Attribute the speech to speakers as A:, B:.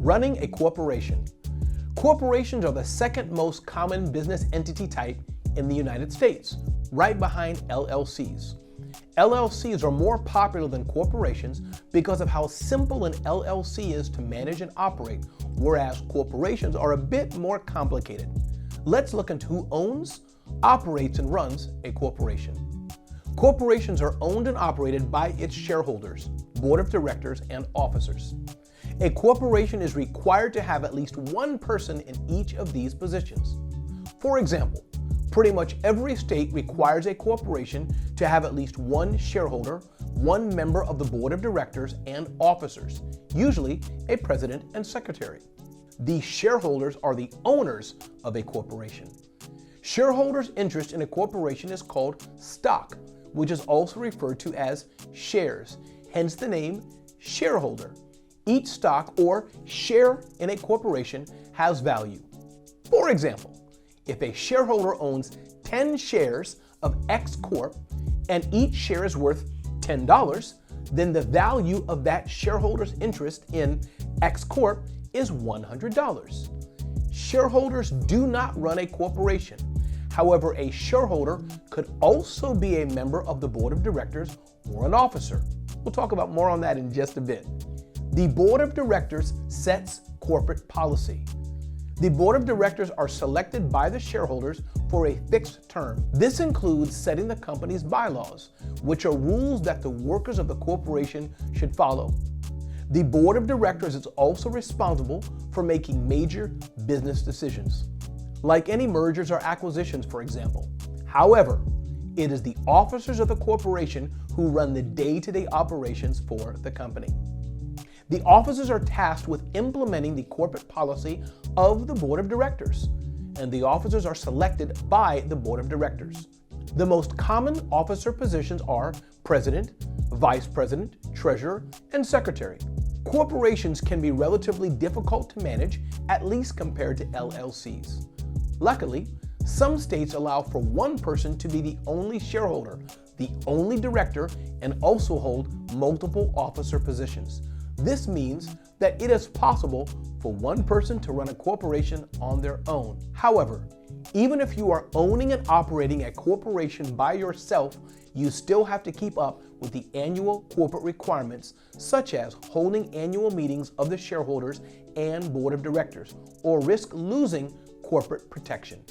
A: Running a corporation. Corporations are the second most common business entity type in the United States, right behind LLCs. LLCs are more popular than corporations because of how simple an LLC is to manage and operate, whereas corporations are a bit more complicated. Let's look into who owns, operates, and runs a corporation. Corporations are owned and operated by its shareholders, board of directors, and officers. A corporation is required to have at least one person in each of these positions. For example, pretty much every state requires a corporation to have at least one shareholder, one member of the board of directors, and officers, usually a president and secretary. The shareholders are the owners of a corporation. Shareholders' interest in a corporation is called stock, which is also referred to as shares, hence the name shareholder. Each stock or share in a corporation has value. For example, if a shareholder owns 10 shares of X Corp and each share is worth $10, then the value of that shareholder's interest in X Corp is $100. Shareholders do not run a corporation. However, a shareholder could also be a member of the board of directors or an officer. We'll talk about more on that in just a bit. The board of directors sets corporate policy. The board of directors are selected by the shareholders for a fixed term. This includes setting the company's bylaws, which are rules that the workers of the corporation should follow. The board of directors is also responsible for making major business decisions, like any mergers or acquisitions, for example. However, it is the officers of the corporation who run the day-to-day operations for the company. The officers are tasked with implementing the corporate policy of the board of directors, and the officers are selected by the board of directors. The most common officer positions are president, vice president, treasurer, and secretary. Corporations can be relatively difficult to manage, at least compared to LLCs. Luckily, some states allow for one person to be the only shareholder, the only director, and also hold multiple officer positions. This means that it is possible for one person to run a corporation on their own. However, even if you are owning and operating a corporation by yourself, you still have to keep up with the annual corporate requirements, such as holding annual meetings of the shareholders and board of directors, or risk losing corporate protection.